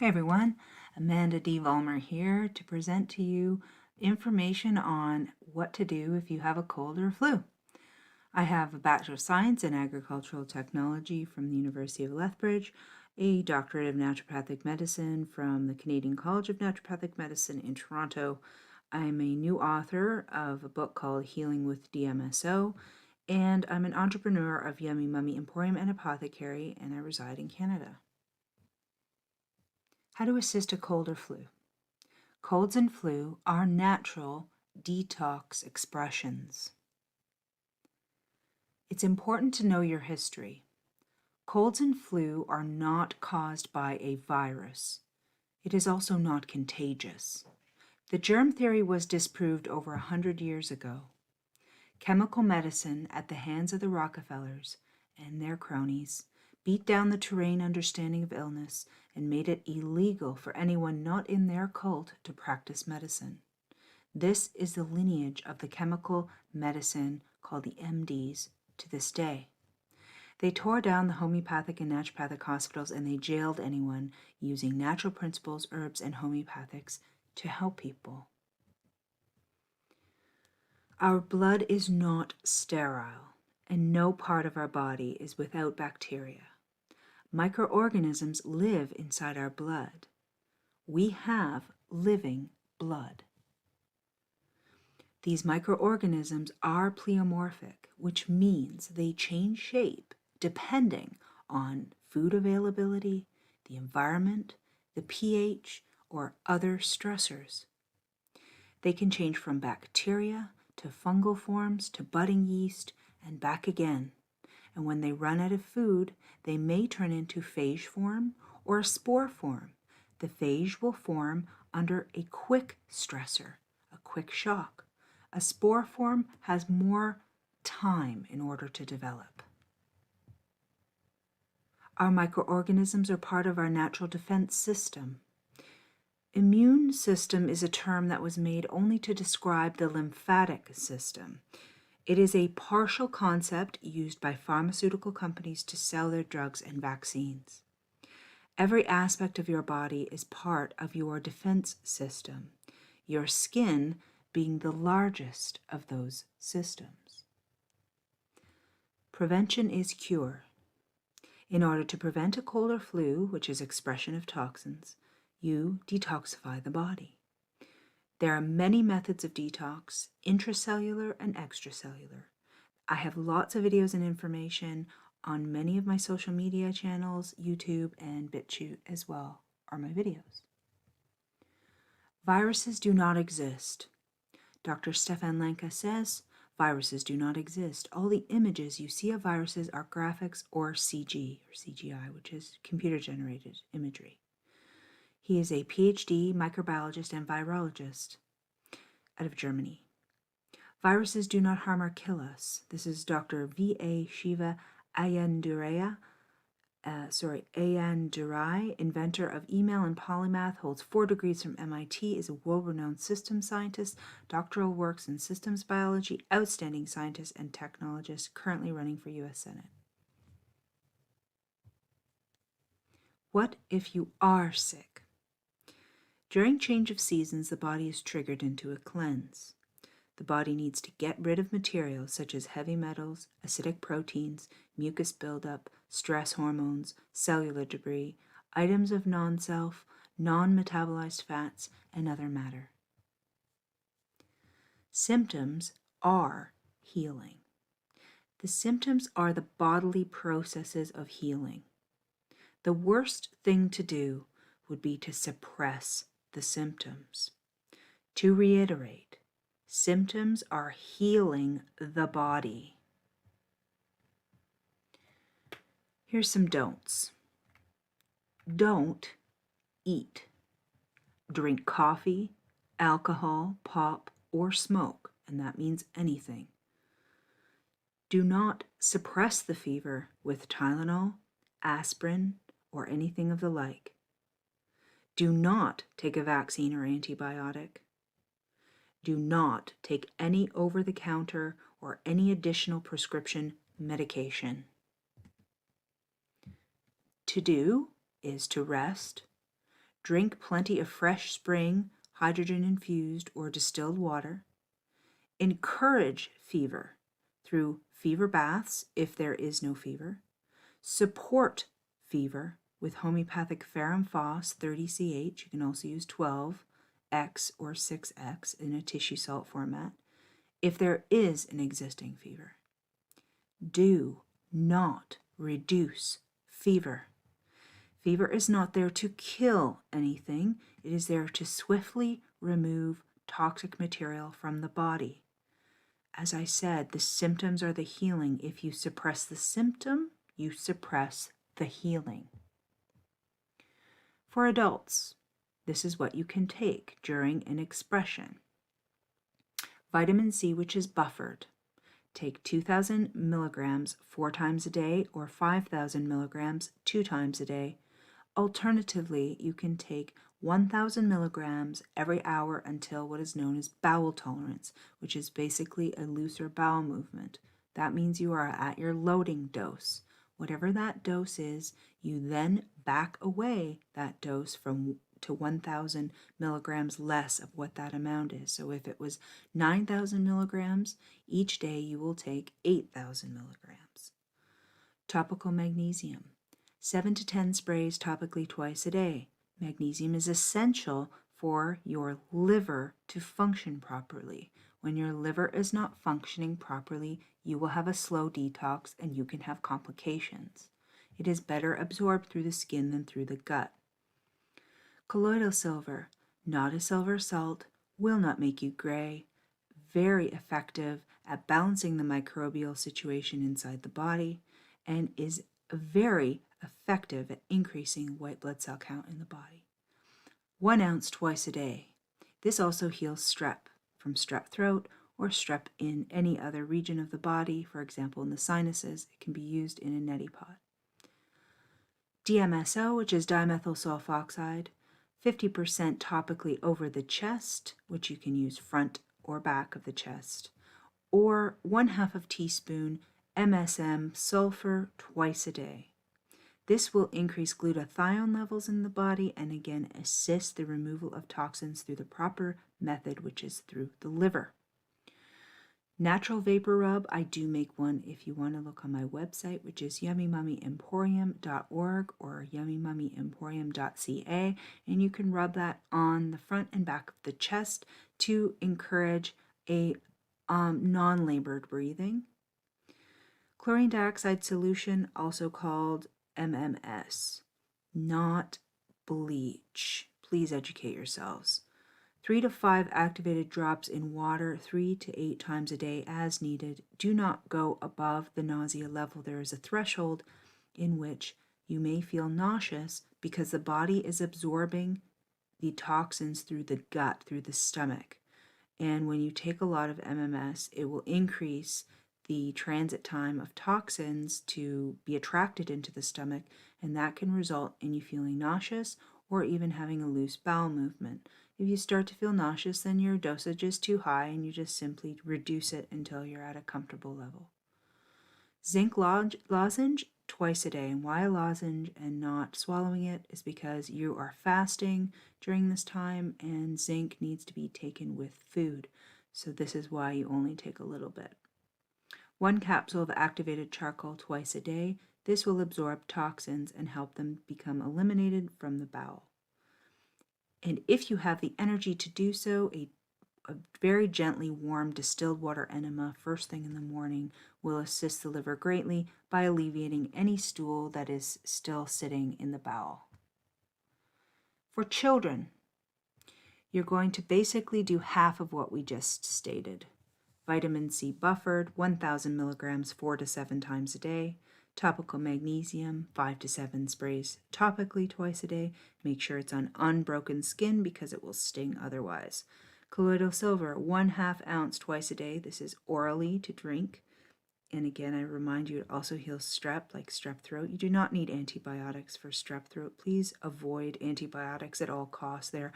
Hey everyone, Amanda D. Vollmer here to present to you information on what to do if you have a cold or flu. I have a Bachelor of Science in Agricultural Technology from the University of Lethbridge, a Doctorate of Naturopathic Medicine from the Canadian College of Naturopathic Medicine in Toronto. I'm a new author of a book called Healing with DMSO, and I'm an entrepreneur of Yummy Mummy Emporium and Apothecary, and I reside in Canada. How to assist a cold or flu. Colds and flu are natural detox expressions. It's important to know your history. Colds and flu are not caused by a virus. It is also not contagious. The germ theory was disproved over 100 years ago. Chemical medicine at the hands of the Rockefellers and their cronies beat down the terrain understanding of illness and made it illegal for anyone not in their cult to practice medicine. This is the lineage of the chemical medicine called the MDs to this day. They tore down the homeopathic and naturopathic hospitals and they jailed anyone using natural principles, herbs, and homeopathics to help people. Our blood is not sterile, and no part of our body is without bacteria. Microorganisms live inside our blood. We have living blood. These microorganisms are pleomorphic, which means they change shape depending on food availability, the environment, the pH, or other stressors. They can change from bacteria to fungal forms to budding yeast and back again. And when they run out of food, they may turn into phage form or a spore form. The phage will form under a quick stressor, a quick shock. A spore form has more time in order to develop. Our microorganisms are part of our natural defense system. Immune system is a term that was made only to describe the lymphatic system. It is a partial concept used by pharmaceutical companies to sell their drugs and vaccines. Every aspect of your body is part of your defense system, your skin being the largest of those systems. Prevention is cure. In order to prevent a cold or flu, which is expression of toxins, you detoxify the body. There are many methods of detox, intracellular and extracellular. I have lots of videos and information on many of my social media channels, YouTube and BitChute as well are my videos. Viruses do not exist. Dr. Stefan Lanka says, viruses do not exist. All the images you see of viruses are graphics or CG, or CGI, which is computer-generated imagery. He is a PhD microbiologist and virologist out of Germany. Viruses do not harm or kill us. This is Dr. V.A. Shiva Ayandurai, inventor of email and polymath, holds 4 degrees from MIT, is a world-renowned systems scientist, doctoral works in systems biology, outstanding scientist and technologist, currently running for U.S. Senate. What if you are sick? During change of seasons, the body is triggered into a cleanse. The body needs to get rid of materials such as heavy metals, acidic proteins, mucus buildup, stress hormones, cellular debris, items of non-self, non-metabolized fats, and other matter. Symptoms are healing. The symptoms are the bodily processes of healing. The worst thing to do would be to suppress the symptoms. To reiterate, symptoms are healing the body. Here's some don'ts. Don't eat, drink coffee, alcohol, pop, or smoke, and that means anything. Do not suppress the fever with Tylenol, aspirin, or anything of the like. Do not take a vaccine or antibiotic. Do not take any over-the-counter or any additional prescription medication. To do is to rest, Drink plenty of fresh spring, hydrogen-infused or distilled water. Encourage fever through fever baths if there is no fever. Support fever with homeopathic ferrum phos 30CH. You can also use 12X or 6X in a tissue salt format if there is an existing fever. Do not reduce fever. Fever is not there to kill anything. It is there to swiftly remove toxic material from the body. As I said, the symptoms are the healing. If you suppress the symptom, you suppress the healing. For adults, this is what you can take during an expression. Vitamin C, which is buffered. Take 2,000 milligrams 4 times a day or 5,000 milligrams 2 times a day. Alternatively, you can take 1,000 milligrams every hour until what is known as bowel tolerance, which is basically a looser bowel movement. That means you are at your loading dose. Whatever that dose is, you then back away that dose to 1,000 milligrams less of what that amount is. So if it was 9,000 milligrams, each day you will take 8,000 milligrams. Topical magnesium. 7 to 10 sprays topically twice a day. Magnesium is essential for your liver to function properly. When your liver is not functioning properly, you will have a slow detox and you can have complications. It is better absorbed through the skin than through the gut. Colloidal silver, not a silver salt, will not make you gray. Very effective at balancing the microbial situation inside the body and is very effective at increasing white blood cell count in the body. 1 ounce twice a day. This also heals strep, from strep throat or strep in any other region of the body, for example in the sinuses. It can be used in a neti pot. DMSO, which is dimethyl sulfoxide, 50% topically over the chest, which you can use front or back of the chest, or 1/2 teaspoon MSM sulfur twice a day. This will increase glutathione levels in the body and again assist the removal of toxins through the proper method, which is through the liver. Natural vapor rub, I do make one if you want to look on my website, which is yummymummyemporium.org or yummymummyemporium.ca, and you can rub that on the front and back of the chest to encourage a non-labored breathing. Chlorine dioxide solution, also called MMS, not bleach. Please educate yourselves. 3 to 5 activated drops in water 3 to 8 times a day as needed. Do not go above the nausea level. There is a threshold in which you may feel nauseous because the body is absorbing the toxins through the gut, through the stomach. And when you take a lot of MMS, it will increase the transit time of toxins to be attracted into the stomach, and that can result in you feeling nauseous or even having a loose bowel movement. If you start to feel nauseous, then your dosage is too high and you just simply reduce it until you're at a comfortable level. Zinc lozenge twice a day. And why a lozenge and not swallowing it is because you are fasting during this time and zinc needs to be taken with food. So this is why you only take a little bit. 1 capsule of activated charcoal twice a day. This will absorb toxins and help them become eliminated from the bowel. And if you have the energy to do so, a very gently warm distilled water enema first thing in the morning will assist the liver greatly by alleviating any stool that is still sitting in the bowel. For children, you're going to basically do half of what we just stated. Vitamin C buffered, 1,000 milligrams 4 to 7 times a day. Topical magnesium, 5 to 7 sprays topically twice a day. Make sure it's on unbroken skin because it will sting otherwise. Colloidal silver, 1/2 ounce twice a day. This is orally to drink. And again, I remind you, it also heals strep, like strep throat. You do not need antibiotics for strep throat. Please avoid antibiotics at all costs. They're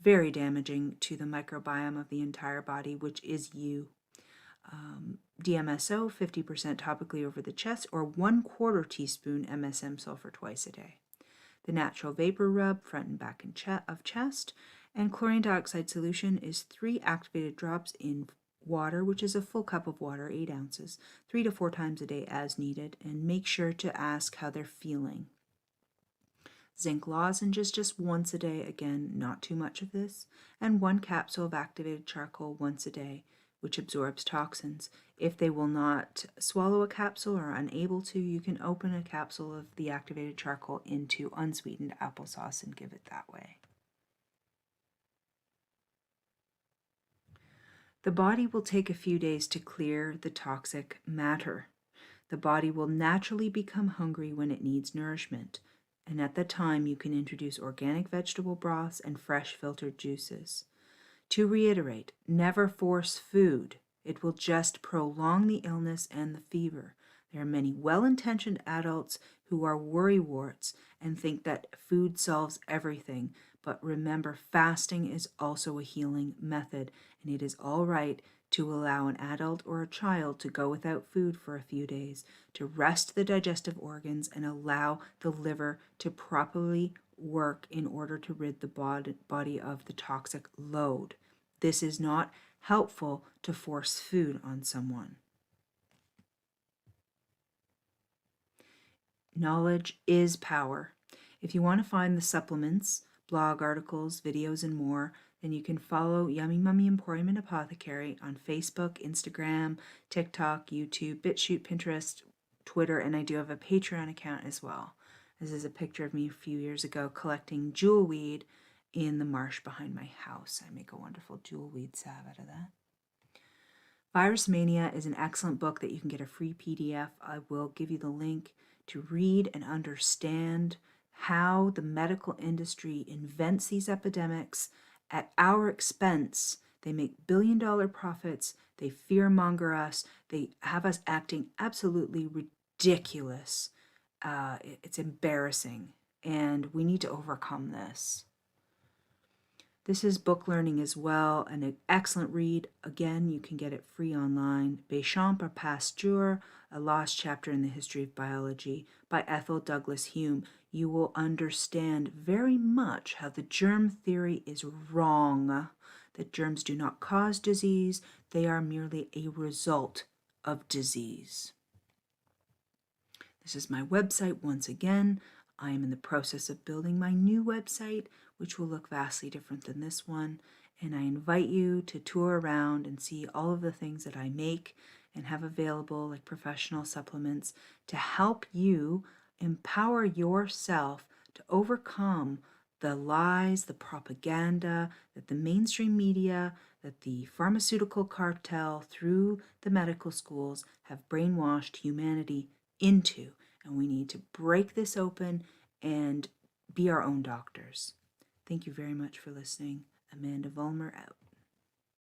very damaging to the microbiome of the entire body, which is you. DMSO, 50% topically over the chest, or 1/4 teaspoon MSM sulfur twice a day. The natural vapor rub, front and back of chest, and chlorine dioxide solution is 3 activated drops in water, which is a full cup of water, 8 ounces, 3 to 4 times a day as needed, and make sure to ask how they're feeling. Zinc lozenges just once a day, again, not too much of this, and 1 capsule of activated charcoal once a day, which absorbs toxins. If they will not swallow a capsule or are unable to, you can open a capsule of the activated charcoal into unsweetened applesauce and give it that way. The body will take a few days to clear the toxic matter. The body will naturally become hungry when it needs nourishment, and at that time you can introduce organic vegetable broths and fresh filtered juices. To reiterate, never force food. It will just prolong the illness and the fever. There are many well-intentioned adults who are worrywarts and think that food solves everything. But remember, fasting is also a healing method, and it is all right to allow an adult or a child to go without food for a few days, to rest the digestive organs and allow the liver to properly work in order to rid the body of the toxic load. This is not helpful to force food on someone. Knowledge is power. If you want to find the supplements, blog articles, videos, and more, then you can follow Yummy Mummy Emporium and Apothecary on Facebook, Instagram, TikTok, YouTube, BitChute, Pinterest, Twitter, and I do have a Patreon account as well. This is a picture of me a few years ago collecting jewelweed in the marsh behind my house. I make a wonderful jewelweed salve out of that. Virus Mania is an excellent book that you can get a free PDF. I will give you the link to read and understand how the medical industry invents these epidemics at our expense. They make billion-dollar profits. They fear-monger us. They have us acting absolutely ridiculous. It's embarrassing, and we need to overcome this. This is book learning as well, and an excellent read. Again, you can get it free online. Béchamp or Pasteur, A Lost Chapter in the History of Biology by Ethel Douglas Hume. You will understand very much how the germ theory is wrong, that germs do not cause disease, they are merely a result of disease. This is my website once again. I am in the process of building my new website, which will look vastly different than this one. And I invite you to tour around and see all of the things that I make and have available, like professional supplements, to help you empower yourself to overcome the lies, the propaganda that the mainstream media, that the pharmaceutical cartel through the medical schools have brainwashed humanity into. And we need to break this open and be our own doctors. Thank you very much for listening. Amanda Vollmer out.